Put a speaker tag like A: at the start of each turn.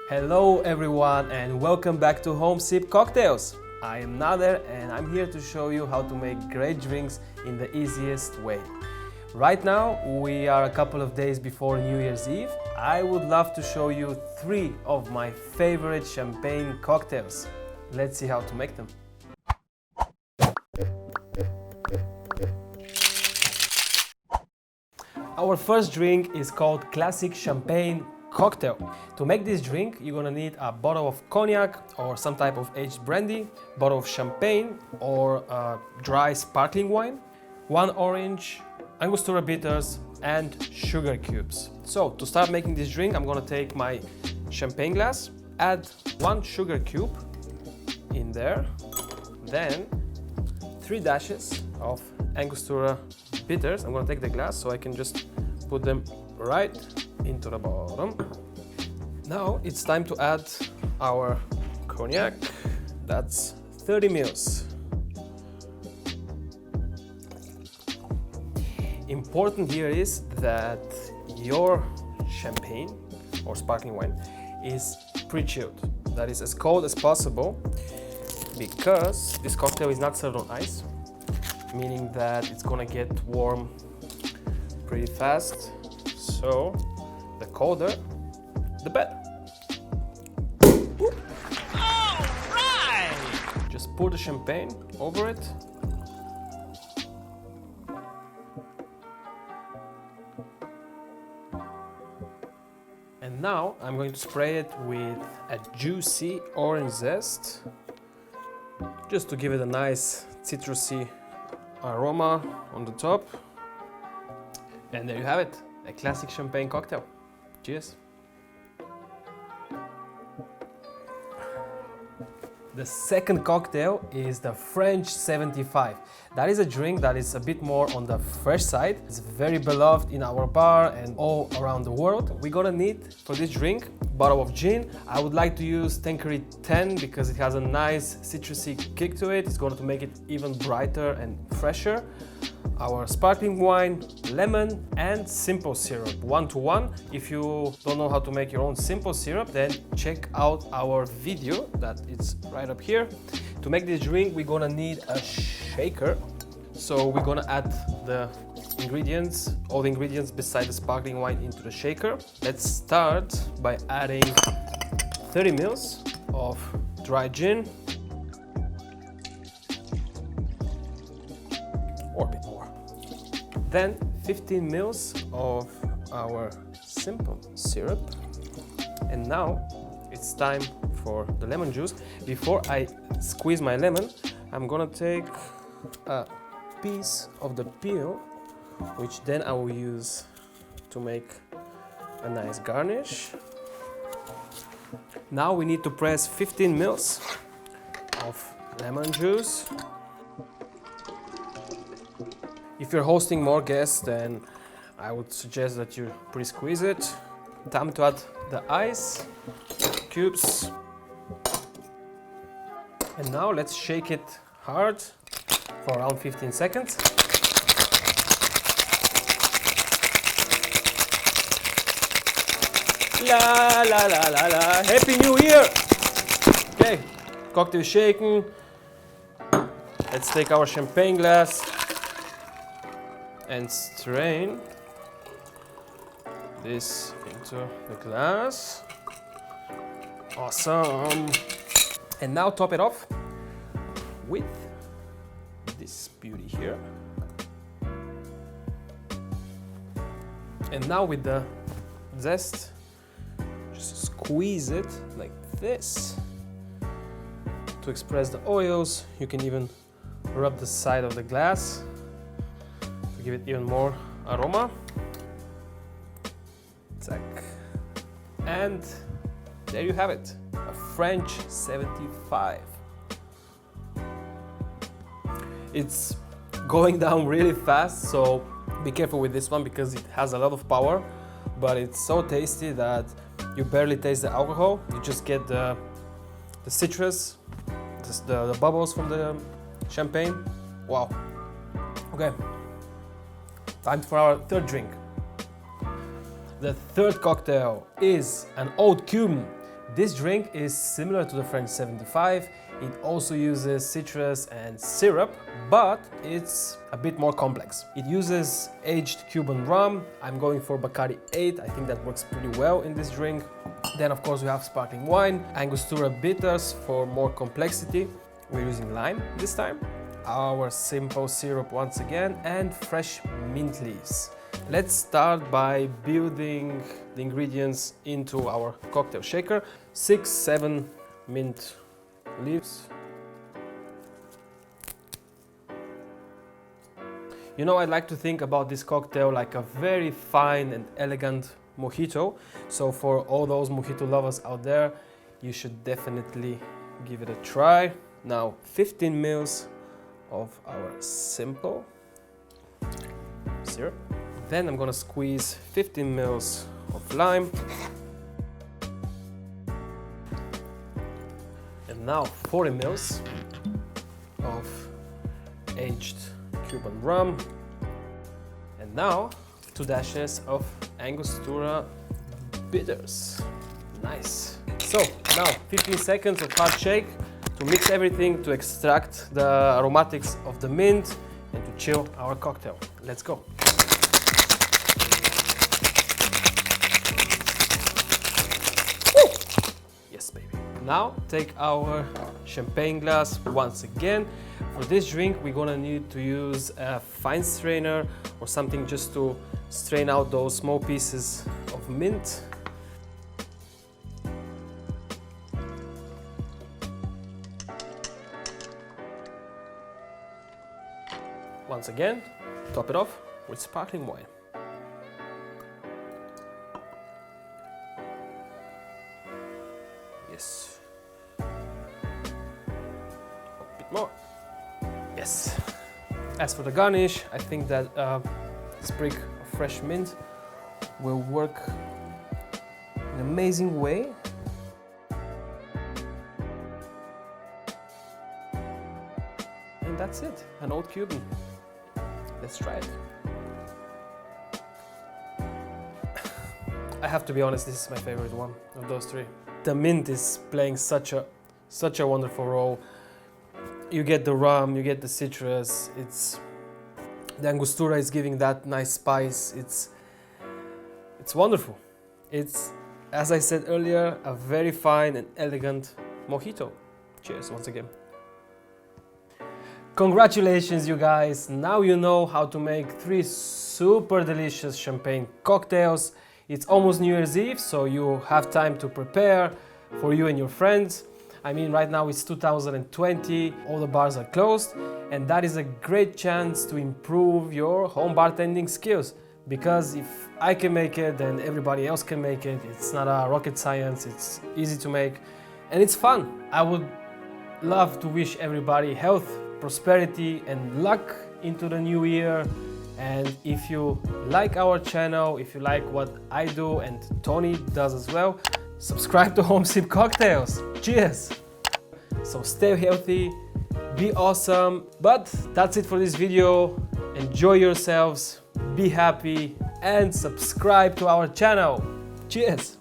A: Hello everyone and welcome back to Home Sip Cocktails. I am Nader and I'm here to show you how to make great drinks in the easiest way. Right now we are a couple of days before New Year's Eve. I would love to show you 3 of my favorite champagne cocktails. Let's see how to make them. Our first drink is called Classic Champagne Cocktail. To make this drink, you're gonna need a bottle of cognac or some type of aged brandy, bottle of champagne or dry sparkling wine, 1 orange, Angostura Bitters, and sugar cubes. So to start making this drink, I'm gonna take my champagne glass, add 1 sugar cube in there, then 3 dashes of Angostura Bitters. I'm gonna take the glass so I can just put them right into the bottom. Now it's time to add our cognac. That's 30 ml. Important here is that your champagne or sparkling wine is pre-chilled. That is as cold as possible because this cocktail is not served on ice, meaning that it's gonna get warm pretty fast. So the colder, the better. All right! Just pour the champagne over it. And now I'm going to spray it with a juicy orange zest, just to give it a nice citrusy aroma on the top. And there you have it. A classic champagne cocktail. Cheers. The second cocktail is the French 75. That is a drink that is a bit more on the fresh side. It's very beloved in our bar and all around the world. We're gonna need for this drink a bottle of gin. I would like to use Tanqueray 10 because it has a nice citrusy kick to it. It's going to make it even brighter and fresher. Our sparkling wine, lemon, and simple syrup, 1:1. If you don't know how to make your own simple syrup, then check out our video that it's right up here. To make this drink, we're gonna need a shaker. So we're gonna add the ingredients, all the ingredients beside the sparkling wine into the shaker. Let's start by adding 30 ml of dry gin, or a bit more. Then 15 ml of our simple syrup. And now it's time for the lemon juice. Before I squeeze my lemon, I'm gonna take a piece of the peel, which then I will use to make a nice garnish. Now we need to press 15 ml of lemon juice. If you're hosting more guests, then I would suggest that you pre-squeeze it. Time to add the ice cubes. And now let's shake it hard for around 15 seconds. La la la la la, Happy New Year! Okay, cocktail shaken. Let's take our champagne glass and strain this into the glass. Awesome! And now top it off with this beauty here. And now with the zest, just squeeze it like this to express the oils. You can even rub the side of the glass to give it even more aroma. Zack. And there you have it, a French 75. It's going down really fast, so be careful with this one because it has a lot of power, but it's so tasty that you barely taste the alcohol. You just get the citrus, just the bubbles from the champagne. Wow. Okay, time for our third drink. The third cocktail is an Oud Cuban This drink is similar to the French 75. It also uses citrus and syrup, but it's a bit more complex. It uses aged Cuban rum. I'm going for Bacardi 8. I think that works pretty well in this drink. Then of course we have sparkling wine, Angostura Bitters for more complexity. We're using lime this time. Our simple syrup once again, and fresh mint leaves. Let's start by building the ingredients into our cocktail shaker. 6-7 mint leaves. You know, I like to think about this cocktail like a very fine and elegant mojito. So for all those mojito lovers out there, you should definitely give it a try. Now 15 mils of our simple syrup. Then I'm gonna squeeze 15 mils of lime. And now 40 mils of aged Cuban rum. And now 2 dashes of Angostura Bitters. Nice. So now 15 seconds of hard shake to mix everything, to extract the aromatics of the mint and to chill our cocktail. Let's go. Woo! Yes, baby. Now take our champagne glass once again. For this drink, we're gonna need to use a fine strainer or something just to strain out those small pieces of mint. Once again, top it off with sparkling wine. Yes. A bit more. Yes. As for the garnish, I think that sprig of fresh mint will work in an amazing way. And that's it, an old Cuban. Let's try it. I have to be honest, this is my favorite one of those three. The mint is playing such a wonderful role. You get the rum, you get the citrus. The Angostura is giving that nice spice. It's wonderful. It's, as I said earlier, a very fine and elegant mojito. Cheers once again. Congratulations, you guys! Now you know how to make 3 super delicious champagne cocktails. It's almost New Year's Eve, so you have time to prepare for you and your friends. I mean, right now it's 2020, all the bars are closed, and that is a great chance to improve your home bartending skills. Because if I can make it, then everybody else can make it. It's not a rocket science, it's easy to make, and it's fun. I would love to wish everybody health, prosperity and luck into the new year. And if you like our channel, if you like what I do and Tony does as well, subscribe to Home Sip Cocktails. Cheers! So stay healthy, be awesome. But that's it for this video. Enjoy yourselves, be happy and subscribe to our channel. Cheers!